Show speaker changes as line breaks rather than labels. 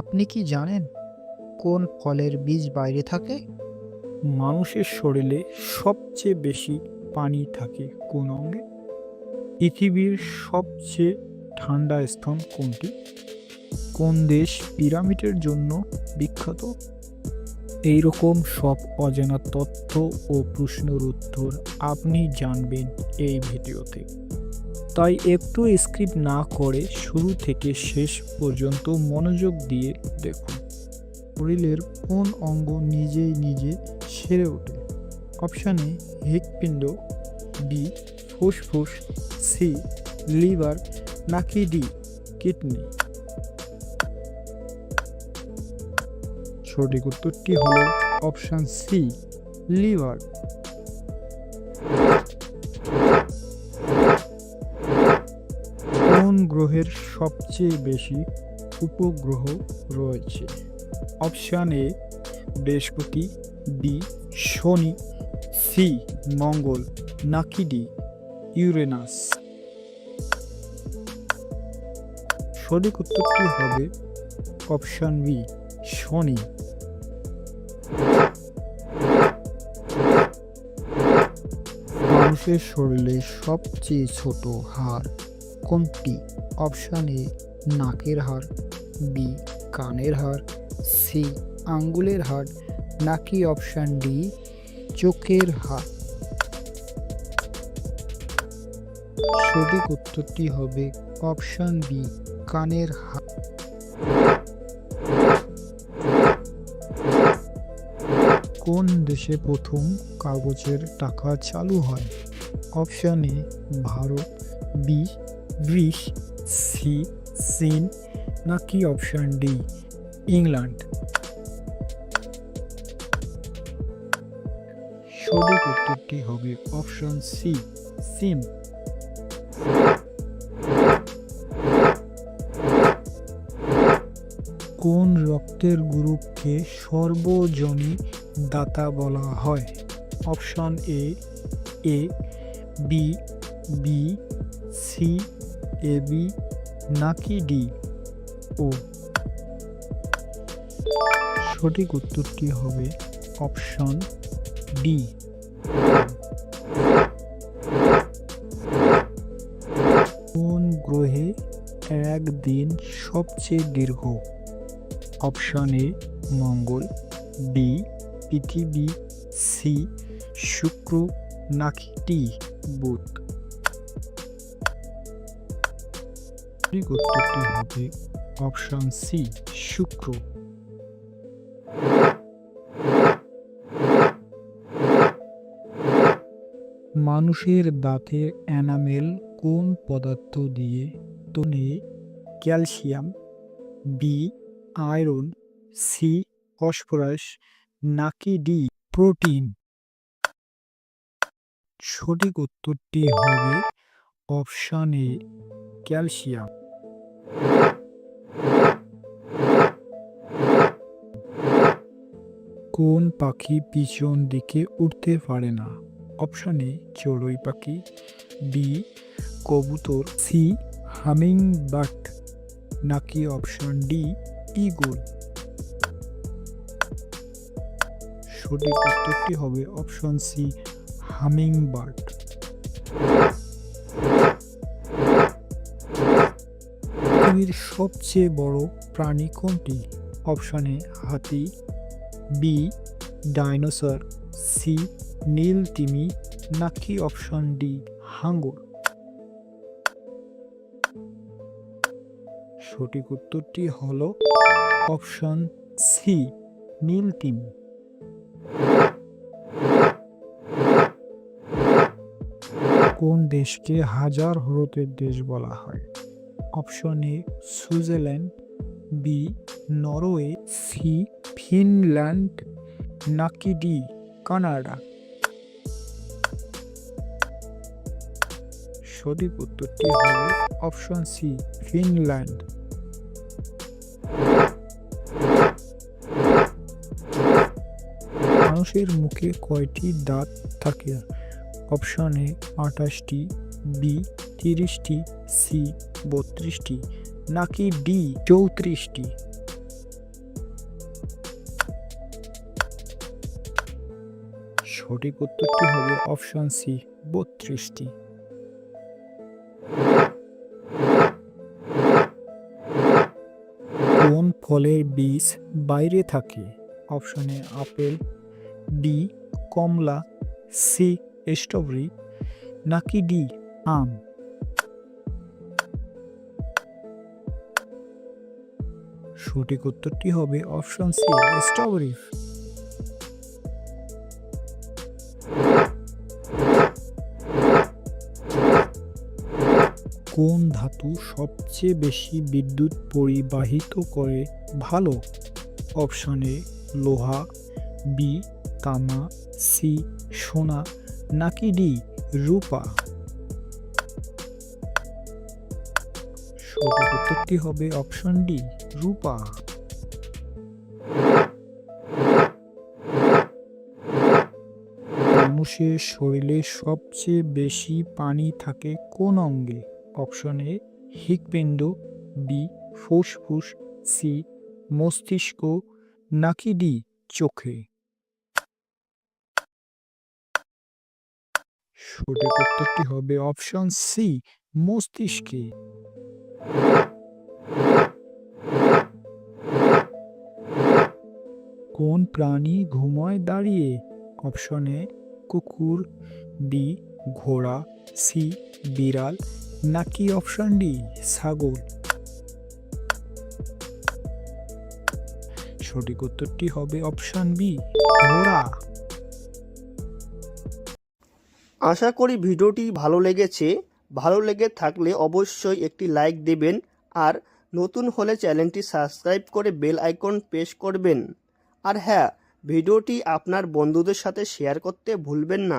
আপনি কি জানেন কোন ফলের বীজ বাইরে থাকে?
মানুষের শরীরে সবচেয়ে বেশি পানি থাকে কোন অঙ্গে? পৃথিবীর সবচেয়ে ঠান্ডা স্থান কোনটি? কোন দেশ পিরামিডের জন্য বিখ্যাত? এইরকম সব অজানা তথ্য ও প্রশ্নের উত্তর আপনি জানবেন এই ভিডিওতে। তাই একটু স্কিপ না করে শুরু থেকে শেষ পর্যন্ত মনোযোগ দিয়ে দেখুন।
শরীরের কোন অঙ্গ নিজেই নিজে সেরে ওঠে? অপশান এ হৃৎপিণ্ড, বি ফুসফুস, সি লিভার, নাকি ডি কিডনি। সঠিক উত্তরটি হলো অপশান সি লিভার। কোন গ্রহের সবচেয়ে বেশি উপগ্রহ রয়েছে?
অপশান এ বৃহস্পতি, বি শনি, সি মঙ্গল, নাকি ডি ইউরেনাস।
সঠিক উত্তরটি হবে অপশান বি শনি। মানুষের শরীরে সবচেয়ে ছোট হাড় কোনটি? অপশান এ নাকের হাড়, বি কানের হাড়, সি আঙ্গুলের হাড়, নাকি অপশান ডি চোখের হাড়। সঠিক উত্তরটি হবে অপশান বি কানের হাড়। কোন দেশে প্রথম কাগজের টাকা চালু হয়? Option A Bharat, B Greece, C চীন, নাকি অপশান ডি ইংল্যান্ড। সঠিক উত্তরটি হবে অপশান সি চীন। কোন রক্তের গ্রুপকে সর্বজনীন দাতা বলা হয়? Option A A, B B, C AB, নাকি ডি ও। সঠিক উত্তরটি হবে অপশান ডি। কোন গ্রহে একদিন সবচেয়ে দীর্ঘ? অপশান এ মঙ্গল, বি পৃথিবী, সি শুক্র, নাকি ডি বুধ। সঠিক উত্তরটি হবে অপশান সি শুক্র। মানুষের দাঁতের এনামেল কোন পদার্থ দিয়ে তৈরি? Calcium, B iron, C phosphorus, নাকি ডি প্রোটিন। সঠিক উত্তরটি হবে অপশান এ ক্যালসিয়াম। কোন পাখি পিছন দিকে উঠতে পারে না? অপশান এ চড়ুই পাখি, বি কবুতর, সি হামিং বার্ড, নাকি অপশান ডি ঈগল। সঠিক উত্তরটি হবে অপশান সি হামিং বার্ড। পৃথিবীর সবচেয়ে বড় প্রাণী কোনটি? অপশান এ হাতি, বি ডাইনোসর, সি নীল তিমি, নাকি অপশান ডি হাঙ্গর। সঠিক উত্তরটি হলো অপশান সি নীল তিমি। কোন দেশকে হাজার হ্রদের দেশ বলা হয়? Option A Switzerland, B Norway, C Finland, নাকি ডি কানাডা। সঠিক উত্তরটি হবে অপশন সি ফিনল্যান্ড। মানুষের মুখে কয়টি দাঁত থাকে? অপশন এ 28টি, বি 30টি, সি 32টি, নাকি ডি 34টি।
সঠিক উত্তরটি হবে অপশন সি 32টি। কোন ফলের বীজ বাইরে থাকে? অপশন এ আপেল, বি কমলা, সি স্ট্রবেরি নাকি ডি আম? সঠিক উত্তরটি হবে অপশন সি স্ট্রবেরি। কোন ধাতু সবচেয়ে বেশি বিদ্যুৎ পরিবাহিত করে ভালো? অপশন এ লোহা, বি তামা, সি সোনা নাকি ডি রূপা? সঠিক উত্তরটি হবে অপশন ডি রূপা। মানুষের শরীরে সবচেয়ে বেশি পানি থাকে কোন অঙ্গে? অপশন এ হৃৎপিণ্ড, বি ফুসফুস, সি মস্তিষ্ক নাকি ডি চোখে? সঠিক উত্তরটি হবে অপশন সি মস্তিষ্কে। কোন প্রাণী ঘুমায় দাঁড়িয়ে? অপশন এ কুকুর, বি ঘোড়া, সি বিড়াল নাকি অপশন ডি ছাগল? সঠিক উত্তরটি হবে অপশন বি ঘোড়া।
আশা করি ভিডিওটি ভালো লেগেছে। ভালো লেগে থাকলে অবশ্যই একটি লাইক দেবেন আর নতুন হলে চ্যানেলটি সাবস্ক্রাইব করে বেল আইকন প্রেস করবেন। আর হ্যাঁ, ভিডিওটি আপনার বন্ধুদের সাথে শেয়ার করতে ভুলবেন না।